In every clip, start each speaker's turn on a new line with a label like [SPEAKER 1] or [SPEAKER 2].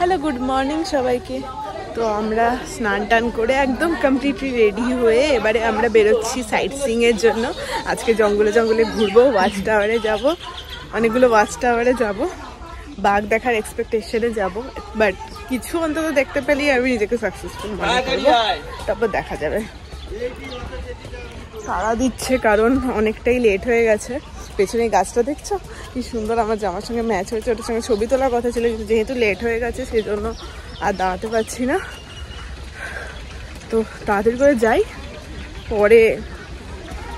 [SPEAKER 1] Hello, good morning সবাইকে। তো আমরা স্নান টান করে একদম কমপ্লিটলি রেডি হয়ে এবারে আমরা বেরোচ্ছি সাইট সিইং এর জন্য। আজকে জঙ্গলে জঙ্গলে ঘুরবো, ওয়াচ টাওয়ারে যাব, অনেকগুলো ওয়াচ টাওয়ারে যাব, বাঘ দেখার এক্সপেকটেশনে যাব। বাট কিছু অন্তত দেখতে পেলেই আমি নিজেকে সাকসেসফুল মনে করবো, তারপর দেখা যাবে। তাড়া দিচ্ছে কারণ অনেকটাই লেট হয়ে গেছে। পেছনে গাছটা দেখছো কি সুন্দর, আমার জামার সঙ্গে ম্যাচ হয়েছে, ওটার সঙ্গে ছবি তোলার কথা ছিল, কিন্তু যেহেতু লেট হয়ে গেছে সেই জন্য আর দাঁড়াতে পারছি না। তো তাড়াতাড়ি করে যাই, পরে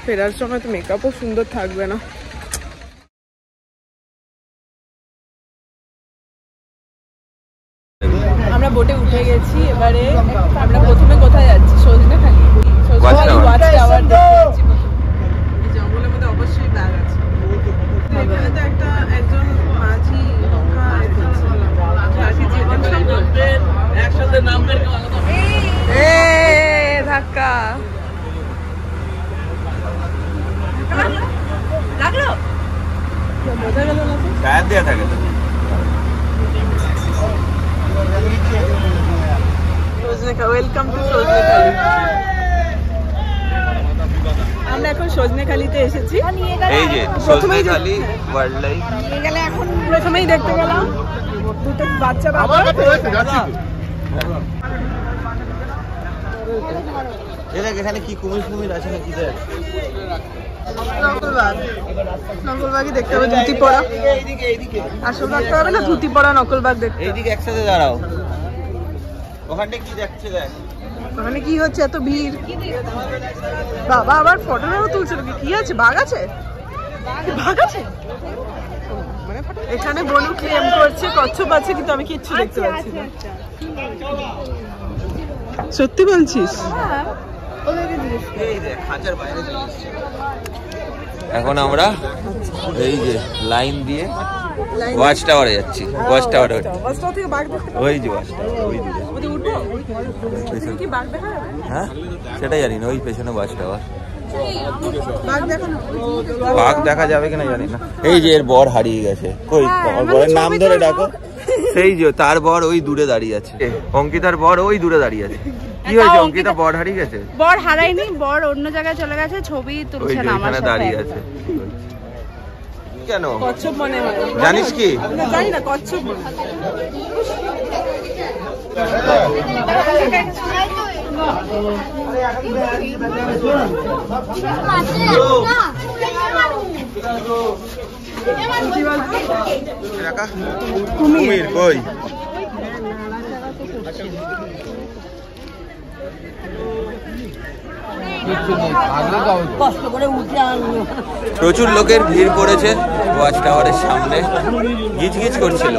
[SPEAKER 1] ফেরার সময় তো মেকআপও সুন্দর থাকবে না। আমরা বোটে উঠে গেছি, এবারে আমরা প্রথমে কোথায় যাচ্ছি? সজনেখালি ওয়াচ টাওয়ার দেখতে যাচ্ছি। জঙ্গলের মধ্যে অবশ্যই ব্যাগ আছে। এখানে তো একজন মাঝি একসাথে নাম ধাক্কা লাগলো, বোঝা গেল না তো টায়ার দেওয়া থাকে। Welcome to Sajnekhali. আমরা এখন সজনেখালিতে এসেছি। এই যে সজনেখালি ওয়াইল্ড লাইফ। এখন প্রথমেই দেখতে গেলাম দুটো বাচ্চা বাবা।
[SPEAKER 2] এখানে কি কুমির ফুমির আছে নাকি?
[SPEAKER 1] নকলবাগ, নকলবাগই দেখতে হবে। ধুতি পরা, আসল দেখতে হবে না, ধুতি পরা নকলবাগ দেখতে।
[SPEAKER 2] এইদিকে একসাথে দাঁড়াও, ওখানে কি দেখছে দেখ।
[SPEAKER 1] ওখানে কি হচ্ছে এত ভিড়? বাবা আবার ফটোটাও তুলছে নাকি? কি আছে? বাঘ আছে? বাঘ আছে এখানে। বনু ক্লেম করছে কচ্ছপ আছে, কিন্তু আমি কিচ্ছু দেখতে পাচ্ছি না। সত্যি বলছিস?
[SPEAKER 2] এখন আমরা এই যে লাইন দিয়ে ওয়াচ টাওয়ারে যাচ্ছি। ওয়াচ টাওয়ারে ওই যে ওয়াচ টাওয়ার, ওই দিকে। হ্যাঁ সেটাই জানি না, ওই পেছনে ওয়াচ টাওয়ার। বাঘ দেখা যাবে কিনা জানি না। এই যে এর বর হারিয়ে গেছে, কই তোমার বরের নাম ধরে ডাকো। সেই যে তার বর ওই দূরে দাঁড়িয়ে আছে, অঙ্কিতার বর ওই দূরে দাঁড়িয়ে আছে। কি হয়েছে? অঙ্কিতা বর হারিয়ে গেছে?
[SPEAKER 3] বর হারায়নি, বর অন্য জায়গায় চলে গেছে, ছবি তুলছে না আমার সাথে।
[SPEAKER 2] দাঁড়িয়ে আছে কেন?
[SPEAKER 1] কচ্ছপ মনে হয়,
[SPEAKER 2] জানিস কি?
[SPEAKER 1] জানি না, কচ্ছপ
[SPEAKER 2] কুমির কই? প্রচুর লোকের ভিড় পড়েছে ওয়াচ টাওয়ারের সামনে, গিজ গিজ করছিল।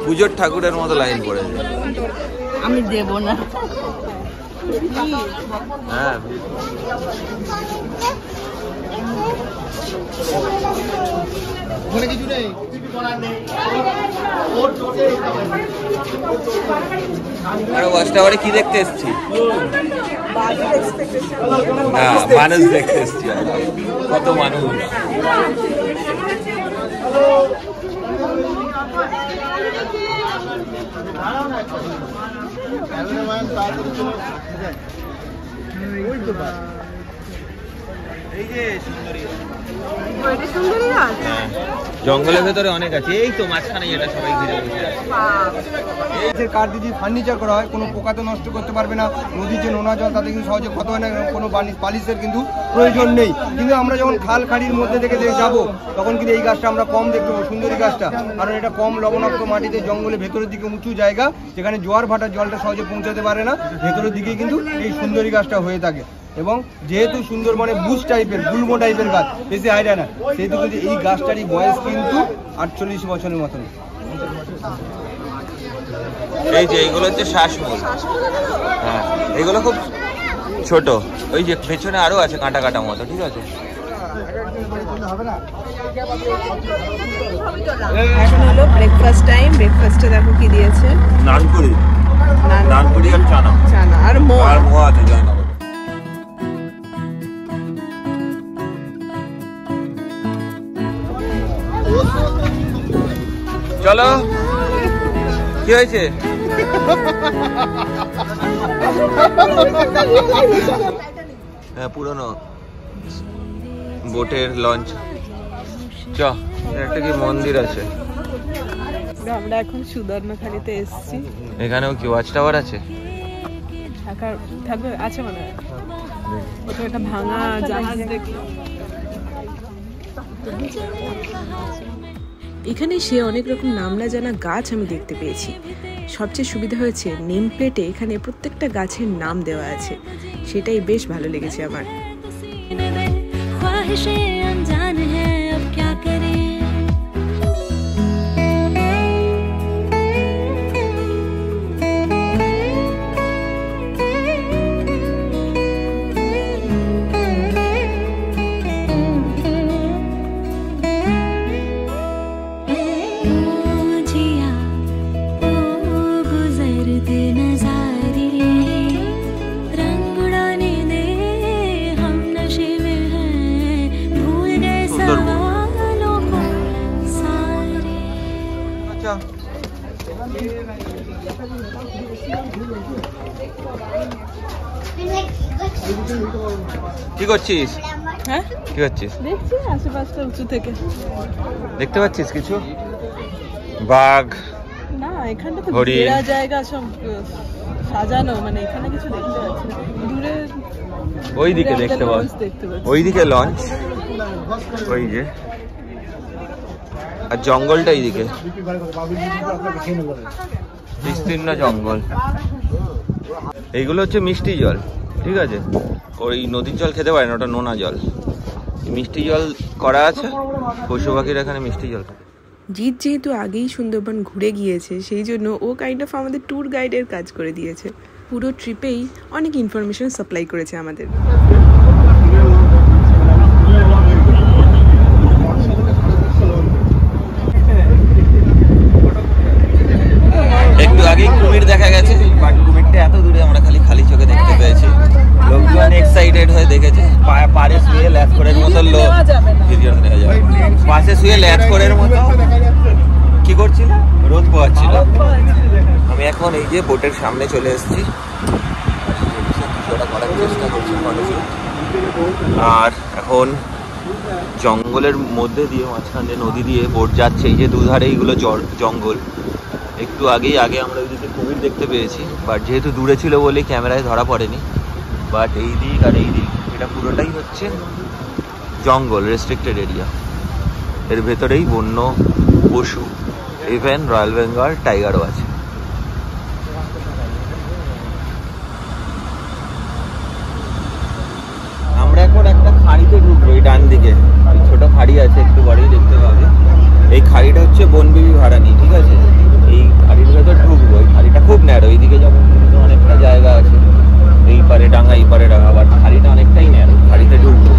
[SPEAKER 2] পুজোর ঠাকুরের মতো লাইন পড়েছে।
[SPEAKER 3] আমি দেব না।
[SPEAKER 2] হ্যাঁ কিছু নেই। ওয়াচ টাওয়ারে কি দেখতে এসেছি? হ্যাঁ মানুষ দেখতে এসেছি। কত মানুষ! জঙ্গলের ভেতরে অনেক আছে, এই তো মাঝখানে এটা সবাই ঘিরে বসে আছে।
[SPEAKER 4] কাঠ দিয়ে ফার্নিচার করা হয়, কোনো পোকা তো নষ্ট করতে পারবে না। নদীর যে নোনা জল তাতে কিন্তু সহজে ক্ষত হয় না, কোনো পালিশের কিন্তু প্রয়োজন নেই। কিন্তু আমরা যখন খাল খাড়ির মধ্যে থেকে যাবো তখন কিন্তু এই গাছটা আমরা কম দেখতে পাবো, সুন্দরী গাছটা। কারণ এটা কম লবণাক্ত মাটিতে, জঙ্গলের ভেতরের দিকে উঁচু জায়গা, যেখানে জোয়ার ভাটার জলটা সহজে পৌঁছাতে পারে না, ভেতরের দিকে কিন্তু এই সুন্দরী গাছটা হয়ে থাকে। এবং যেহেতু সুন্দরবনে বুশ টাইপের, গুল্ম টাইপের গাছ, বেশি হাইট হয় না, সেহেতু কিন্তু এই গাছটারই বয়স কিন্তু 48 বছরের মতন।
[SPEAKER 2] এই যে এইগুলো হচ্ছে শ্বাসমূল। হ্যাঁ এগুলো খুব ছোট। ওই যে পেছনে আরো আছে কাঁটা কাটা মতো, ঠিক আছে।
[SPEAKER 1] এখন হলো ব্রেকফাস্ট টাইম। ব্রেকফাস্টে দেখো কি দিয়েছে,
[SPEAKER 2] নানপুরি, নানপুরি আর চানা,
[SPEAKER 1] চানা আর মোয়া
[SPEAKER 2] আছে জয়নগর। চলো কি হয়েছে? হ্যাঁ, পুরনো বোটের লঞ্চ। চ, একটা কি মন্দির আছে।
[SPEAKER 1] আমরা এখন সুদর্ণখালিতে এসেছি।
[SPEAKER 2] এখানেও কি ওয়াচ টাওয়ার আছে?
[SPEAKER 1] থাকবে, আছে মনে হয়। ওটা একটা ভাঙা জাহাজ দেখলাম।
[SPEAKER 5] এখানে সে অনেক রকম নাম না জানা গাছ আমি দেখতে পেয়েছি। সবচেয়ে সুবিধা হয়েছে নেম প্লেটে এখানে প্রত্যেকটা গাছের নাম দেওয়া আছে, সেটাই বেশ ভালো লেগেছে আমার।
[SPEAKER 2] কি করছিস?
[SPEAKER 1] হ্যাঁ,
[SPEAKER 2] কি করছিস?
[SPEAKER 1] দেখছি আশেপাশটা উঁচু থেকে।
[SPEAKER 2] দেখতে পাচ্ছিস কিছু? বাঘ
[SPEAKER 1] না, এখানটা তো ঘেরা জায়গা, সব সাজানো, মানে এখানে কিছু দেখতে পাচ্ছি না। দূরে
[SPEAKER 2] ওইদিকে দেখতে পাচ্ছি, ওইদিকে লঞ্চ, ওই যে, আর জঙ্গলটা এইদিকে বিস্তীর্ণ জঙ্গল। এইগুলো হচ্ছে মিষ্টি জল, ঠিক আছে? ওই নদীর জল খেতে পারে না, ওটা নোনা জল। মিষ্টি জল করা আছে, পশু পাখির এখানে মিষ্টি জল খায়।
[SPEAKER 5] জিৎ যেহেতু আগেই সুন্দরবন ঘুরে গিয়েছে, সেই জন্য ও কাইন্ড অফ আমাদের ট্যুর গাইডের কাজ করে দিয়েছে। পুরো ট্রিপেই অনেক ইনফরমেশন সাপ্লাই করেছে আমাদের।
[SPEAKER 2] একটু আগেই কুমির দেখা গেছে, বাট কুমিরটা এত দূরে আমরা খালি চোখে দেখতে পেয়েছি। লোকজন এক্সাইটেড হয়ে দেখেছে। পাড়ে শুয়ে ল্যাচ করের মতো লোক পাশে শুয়ে ল্যাচ করের মতো কি করছিল, রোদ পোয়াচ্ছিল। আমি এখন এই যে বোটের সামনে চলে এসেছি, করার চেষ্টা করছি ফটোশুট। আর এখন জঙ্গলের মধ্যে দিয়ে, মাঝখানে নদী দিয়ে বোট যাচ্ছে। এই যে দুধারে এইগুলো জঙ্গল। একটু আগে আমরা ওইদিকে কুমির দেখতে পেয়েছি, বাট যেহেতু দূরে ছিল বলে ক্যামেরায় ধরা পড়েনি। বাট এই দিক আর এই দিক এটা পুরোটাই হচ্ছে জঙ্গল, রেস্ট্রিক্টেড এরিয়া। এর ভেতরেই বন্য পশু, ইভেন রয়্যাল বেঙ্গল টাইগারও আছে। আমরা এখন একটা খাড়িতে ঢুকবো, এই ডান দিকে ছোট খাড়ি আছে, একটু বড়ই দেখতে পাবে। এই খাড়িটা হচ্ছে বনবিবি ভাড়ানি, ঠিক আছে? এই খাড়ির ভেতর ঢুকবো। এই খাড়িটা খুব ন্যারো, এইদিকে যেমন অনেকটা জায়গা আছে, এই পারে ডাঙ্গা এই পারে ডাঙ্গা, আবার খাড়িটা অনেকটাই ন্যারো। খাড়িতে ঢুকবো,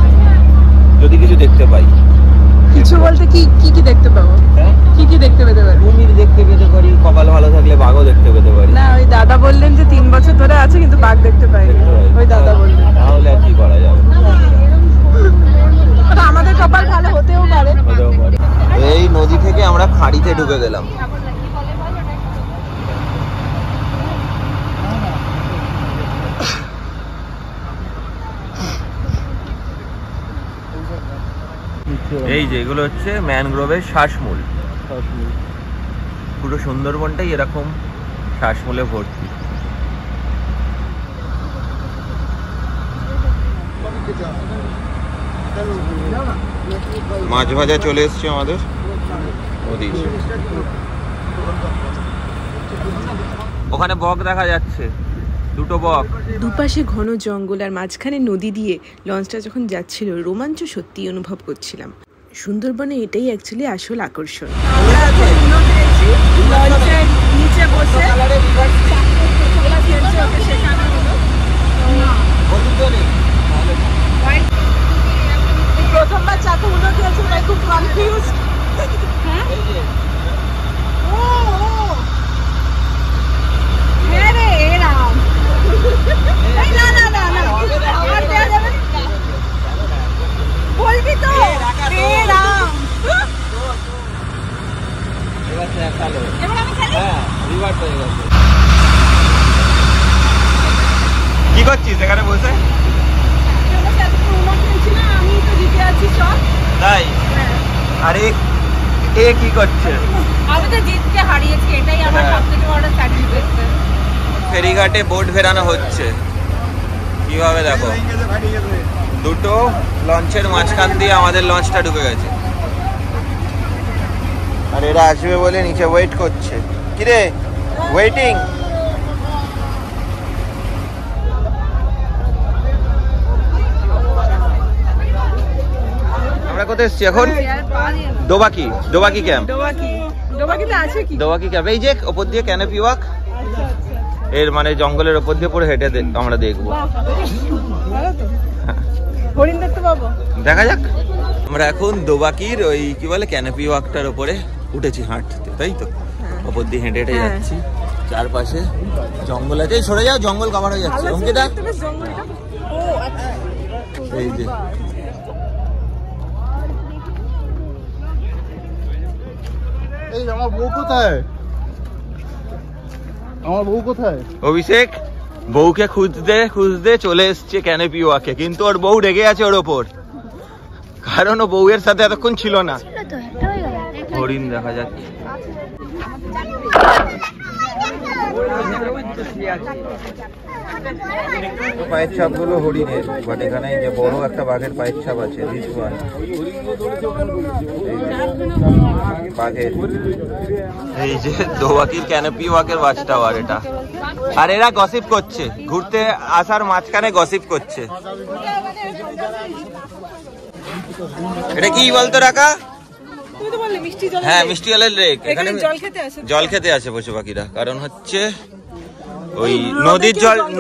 [SPEAKER 2] যদি কিছু দেখতে পাই।
[SPEAKER 1] কিছু বলতে কি কি দেখতে পাবো? কি দেখতে পেতে পারি?
[SPEAKER 2] কুমির দেখতে পেতে পারি, কপাল ভালো থাকলে বাঘও দেখতে পেতে পারি।
[SPEAKER 1] না, ওই দাদা বললেন যে 3 বছর ধরে আছে কিন্তু বাঘ দেখতে পাইনি, ওই দাদা বললেন।
[SPEAKER 2] তাহলে আর কি করা যাবে,
[SPEAKER 1] আমাদের কপাল ভালো হতেও পারে।
[SPEAKER 2] এই নদী থেকে আমরা খাড়িতে ঢুকে গেলাম। এই যে এগুলো হচ্ছে ম্যানগ্রোভের শ্বাসমূল। পুরো সুন্দরবনটাই এরকম শ্বাসমূলে ভর্তি। মাছ ভাজা চলে এসছে আমাদের নদী। ওখানে বক দেখা যাচ্ছে, দুটো বক।
[SPEAKER 5] দুপাশে ঘন জঙ্গল আর মাঝখানে নদী দিয়ে লঞ্চটা যখন যাচ্ছিল, রোমাঞ্চ সত্যি অনুভব করছিলাম। সুন্দরবনে এটাই অ্যাকচুয়ালি আসল আকর্ষণ।
[SPEAKER 1] প্রথমবার চাকু উঠে গেছে, তাই খুব কনফিউজ। হ্যাঁ রে রাম, না না না না, আর দেয়া যাবে বলবি তো রে রাম। এবার আমি
[SPEAKER 2] হয়ে গেছে। কি করছিস এখানে বসে? তাই? আরে এ কি করছে?
[SPEAKER 3] আমি তো জিতকে হারিয়েছি, এটাই আমার সবথেকে বড় স্যাটিসফ্যাকশন।
[SPEAKER 2] ফেরিঘাটে বোট ফেরানো হচ্ছে কিভাবে দেখো, দুটো লঞ্চের মাঝখান দিয়ে আমাদের লঞ্চটা ঢুকে গেছে। আর এরা আসবে বলে নিচে ওয়েট করছে। কিরে ওয়েটিং? আমরা কোথায় এসছি এখন? দোবাকি, দোবাকি ক্যাম্প।
[SPEAKER 1] দোবাকিতে আছে কি?
[SPEAKER 2] দোবাকি ক্যাম্প এই যে ওপর দিয়ে ক্যানোপি ওয়াক, এর মানে জঙ্গলের ওপর দিয়ে পুরো হেঁটে আমরা দেখবো।
[SPEAKER 1] হরিণ দেখতে পাবো,
[SPEAKER 2] দেখা যাক। আমরা এখন দোবাকির ওই কি বলে ক্যানোপি ওয়াকটার উপরে উঠেছি হাঁটতে, তাই তো? ওপর দিয়ে হেঁটে হেঁটে যাচ্ছি, চারপাশে জঙ্গল আছে। সরে যাও, জঙ্গল কভার হয়ে যাচ্ছে। অঙ্কিতা এই যে
[SPEAKER 6] এই আমার বউ কোথায়? আমার বউ কোথায়?
[SPEAKER 2] অভিষেক বউকে খুঁজতে খুঁজতে চলে এসছে ক্যানোপি ওয়াকে, কিন্তু ওর বউ রেগে আছে ওর ওপর, কারণ ও বউয়ের সাথে এতক্ষণ ছিল না। হরিণ দেখা যাচ্ছে। পায়ের ছাপ গুলো হরিণের, বাট এখানে যে বড় একটা বাঘের পায়ের ছাপ আছে। বাঘের এই যে দোবাকির ক্যানোপি ওয়াকের ওয়াচ টাওয়ার এটা। আর এরা গসিপ করছে, ঘুরতে আসার মাঝখানে গসিপ করছে। এটা কি বলতো রাকা? হ্যাঁ, মিষ্টি জলের লেক। এখানে জল খেতে আসে পশু পাখিরা, কারণ হচ্ছে ওই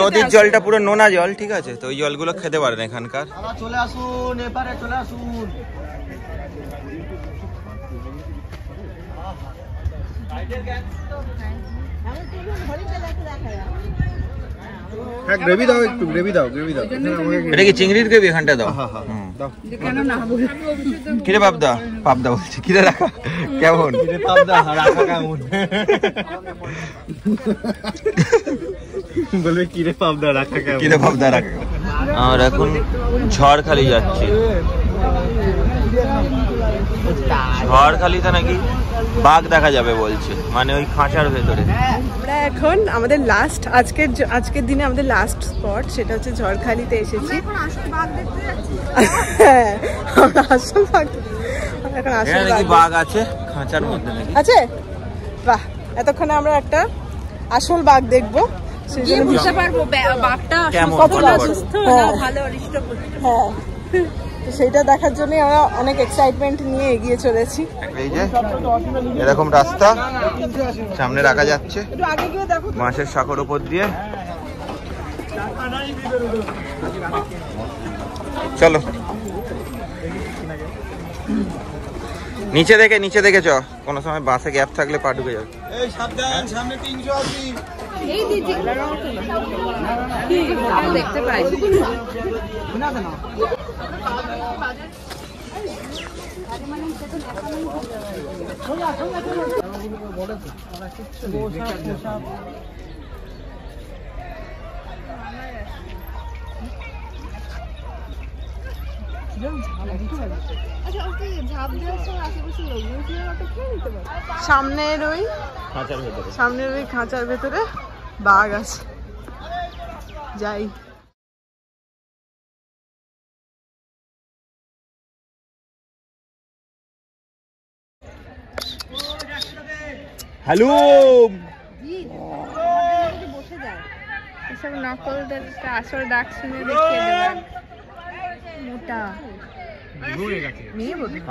[SPEAKER 2] নদীর জলটা পুরো নোনা জল, ঠিক আছে? তো ওই জলগুলো খেতে পারে না এখানকার।
[SPEAKER 4] চলে আসুন, এপারে চলে আসুন।
[SPEAKER 6] হ্যাঁ গ্রেভি দাও, একটু গ্রেভি দাও, গ্রেভি দাও।
[SPEAKER 2] এটা কি চিংড়ির গ্রেভি? এখানটা দাও। কিরে পাবদা? পাবদা বলছি, কিরে রাখা কেমন?
[SPEAKER 6] পাবদা রাখা কেমন বলবে? কিরে পাবদা রাখা কেমন?
[SPEAKER 2] কিরে পাবদা রাখা। আর এখন ঝড়খালি যাচ্ছি। ঝড়খালিতে নাকি বাঘ দেখা যাবে বলছে, মানে ওই খাঁচার ভেতরে।
[SPEAKER 1] আমরা এখন আমাদের লাস্ট আজকের দিনে আমাদের লাস্ট স্পট, সেটা হচ্ছে ঝড়খালিতে এসেছি। হ্যাঁ, আমরা আসল বাঘ, এখন আসল
[SPEAKER 2] বাঘ আছে খাঁচার মধ্যে নাকি
[SPEAKER 1] আছে। বাহ, এতক্ষণে আমরা একটা আসল বাঘ দেখবো,
[SPEAKER 3] গিয়ে বুঝতে পারবো বাঘটা
[SPEAKER 2] কতটা
[SPEAKER 3] সুস্থ না ভালো হৃষ্টপুষ্ট।
[SPEAKER 1] হ্যাঁ, তো সেইটা দেখার জন্য আমরা অনেক এক্সাইটমেন্ট নিয়ে এগিয়ে চলেছি।
[SPEAKER 2] এই যে এরকম রাস্তা সামনে রাখা যাচ্ছে,
[SPEAKER 1] একটু আগে গিয়ে দেখো
[SPEAKER 2] বাঁশের শাখার উপর দিয়ে। চলো নিচে দেখে চ, কোনো সময় বাসে গ্যাপ থাকলে পা ঢুকে যাবে।
[SPEAKER 6] এই সাবধান, সামনে 380।
[SPEAKER 3] এই দিদি দেখতে পাই
[SPEAKER 1] সামনের ওই খাঁচার ভেতরে বাঘ আছে। যাই।
[SPEAKER 2] হ্যালো,
[SPEAKER 3] বসে যায় এসব নকলদের আসল ডাক শুনে দেখিয়ে দেবেন। মোটা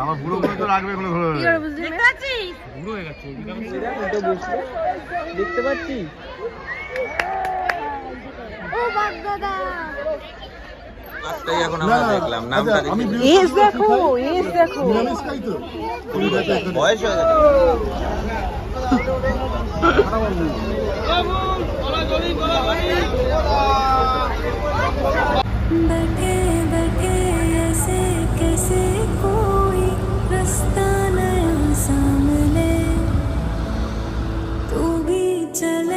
[SPEAKER 6] আমার বুড়ো বুড়ো তো লাগবে, কোনো ভালো
[SPEAKER 3] কি করে বুঝলি? দেখতে পাচ্ছিস?
[SPEAKER 6] বুড়ো হয়ে গেছে।
[SPEAKER 1] দেখতে পাচ্ছি।
[SPEAKER 3] ও বাগদাদা
[SPEAKER 2] রাস্তায় এখন আমরা দেখলাম, নামটা
[SPEAKER 1] এস দেখো, এস দেখো।
[SPEAKER 2] বয়স হয়ে গেছে।
[SPEAKER 7] बैठे बैठे ऐसे कैसे कोई रास्ता नया सामने तू भी चले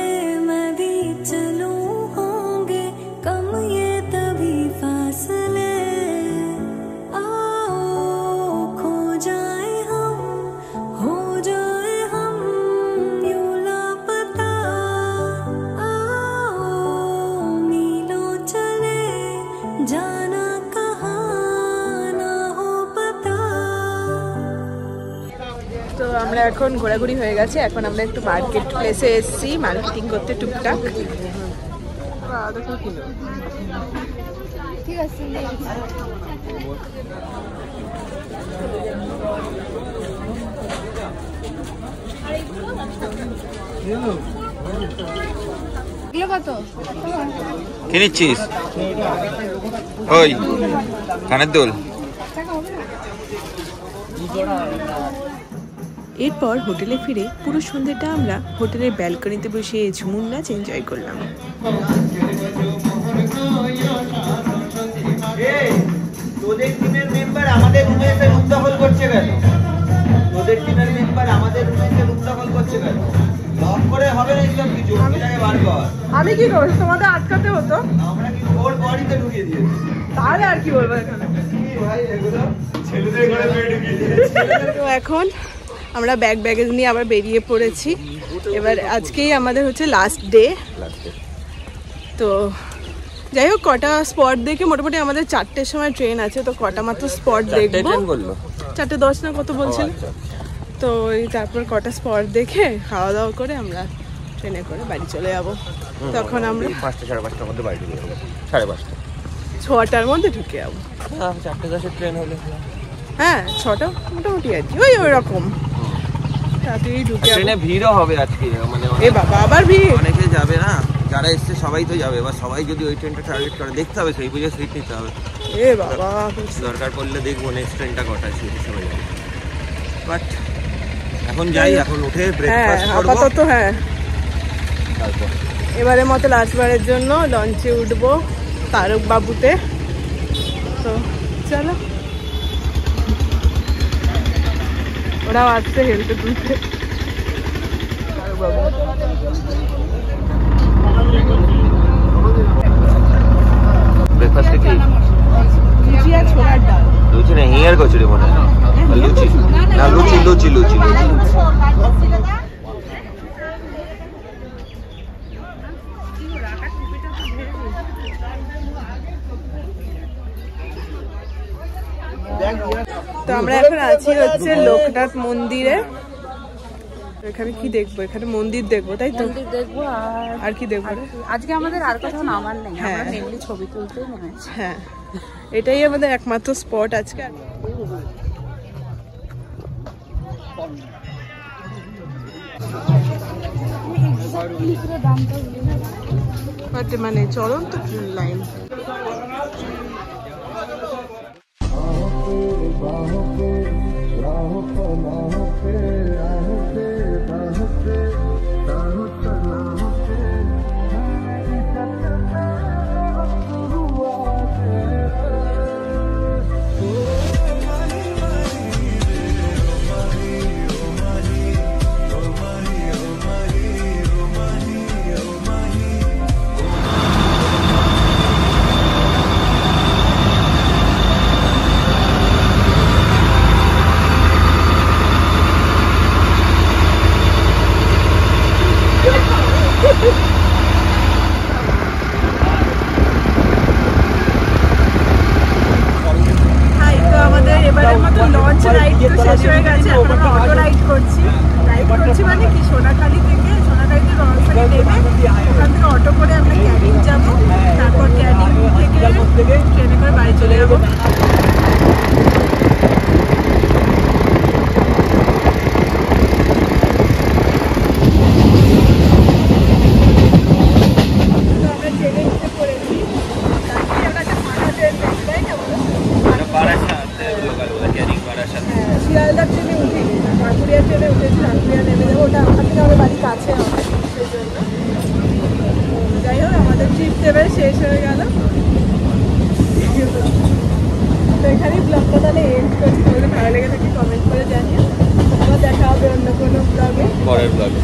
[SPEAKER 1] এখন ঘোরাঘুরি হয়ে গেছে, এখন আমরা একটু মার্কেট প্লেসে এসেছি মার্কেটিং করতে টুকটাক।
[SPEAKER 3] ঠিক আছে কত
[SPEAKER 2] কি নিচ্ছিস? ওই কানের দুল।
[SPEAKER 5] এরপর হোটেলে ফিরে পুরো সন্ধ্যাটা আমরা হোটেলের ব্যালকনিতে বসে ঝুমুর নাচ এনজয় করলাম।
[SPEAKER 2] তোদের টিমের মেম্বার আমাদের রুমে এসে রুম দখল করছে কেন? তোদের টিমের মেম্বার আমাদের রুমে এসে রুম দখল করছে কেন? লক করে হবে না এসব কিছু, এটাকে বার কর।
[SPEAKER 1] আমি কি করবো? তোমাদের আটকাতে হতো,
[SPEAKER 2] আমরা কি ওর বডিতে ঢুকিয়ে দিয়েছি।
[SPEAKER 1] তাহলে আর কি বলবো এখানে।
[SPEAKER 2] ভাই এগুলো ছেলেদের ঘরে ঢুকিয়ে দিয়েছি।
[SPEAKER 1] তো এখন আমরা ব্যাগেজ নিয়ে আবার বেরিয়ে পড়েছি। এবার আজকেই আমাদের হচ্ছে লাস্ট ডে। তো যাই হোক, কটা স্পট দেখে মোটামুটি আমাদের 4টের সময় ট্রেন আছে, তো কটা মাত্র স্পট দেখবো। 4:10 না কত বলছিল। তো এই তারপর কটা স্পট দেখে খাওয়া দাওয়া করে আমরা ট্রেনে করে বাড়ি চলে যাবো। তখন আমরা
[SPEAKER 2] 5টা 5:30টার মধ্যে বাড়ি ঢুকে যাবো। 5:30
[SPEAKER 1] 6টার মধ্যে ঢুকে যাবো।
[SPEAKER 2] 4:10 ট্রেন হলে
[SPEAKER 1] হ্যাঁ 6টা মোটামুটি আর কি, ওই রকম তাড়াতাড়ি ঢুকে যাবো।
[SPEAKER 2] ট্রেনে ভিড়ও হবে আজকে, মানে
[SPEAKER 1] এ বাবা আবার ভিড়।
[SPEAKER 2] অনেকে যাবে না, যারা এসছে সবাই তো যাবে। এবার সবাই যদি ওই ট্রেনটা টার্গেট করে দেখতে হবে, সেই বুঝে সিট নিতে হবে।
[SPEAKER 1] এ বাবা
[SPEAKER 2] দরকার পড়লে দেখবো নেক্সট ট্রেনটা কটায়, সেই হিসেবে যাবে। বাট এখন যাই, এখন উঠে ব্রেকফাস্ট করবো
[SPEAKER 1] আপাতত। হ্যাঁ
[SPEAKER 2] তারপর
[SPEAKER 1] এবারের মতো লাস্টবারের জন্য লঞ্চে উঠবো তারক বাবুতে। তো চলো, ওরাও আসছে হেলতে তুলতে।
[SPEAKER 2] ব্রেকফাস্টে কি?
[SPEAKER 1] লুচি আর ছোলার ডাল।
[SPEAKER 2] লুচি না, হিঙের কচুরি মনে হয়। লুচি না, লুচি লুচি লুচি লুচি।
[SPEAKER 1] তো আমরা এখন আছি হচ্ছে লোকনাথ মন্দিরে। এখানে কি দেখবো? এখানে মন্দির দেখবো, তাই তো?
[SPEAKER 3] দেখবো
[SPEAKER 1] আর কি দেখবো?
[SPEAKER 3] আজকে আমাদের আর কোথাও নামার নেই, আমরা মেনলি ছবি তুলতেই নেমেছি।
[SPEAKER 1] হ্যাঁ এটাই আমাদের একমাত্র স্পট আজকে। মানে চলন্ত লাইন। শেষ হয়ে গেছে, এখন আমরা অটো রাইড করছি মানে কি সোনাখালি থেকে রংসারি নেমে ওখান থেকে অটো করে আমরা ক্যানিং যাবো, তারপর ক্যানিং থেকে ট্রেনে করে বাড়ি চলে যাবো। শিয়ালদার ট্রেনে উঠিনি, ঢাকুরিয়া ট্রেনে উঠেছি, ঢাকুরিয়া নেমে যাবো, ওটা ওখান থেকে আমাদের বাড়ির কাছে হবে, সেই জন্য। যাই হোক আমাদের ট্রিপ এবার শেষ হয়ে গেল। তো এখানেই ব্লগটা তাহলে এন্ড করছি। তোমাদের ভালো লেগে থাকে কমেন্ট করে জানিও। আবার দেখা হবে অন্য কোনো ব্লগে, পরের ব্লগে।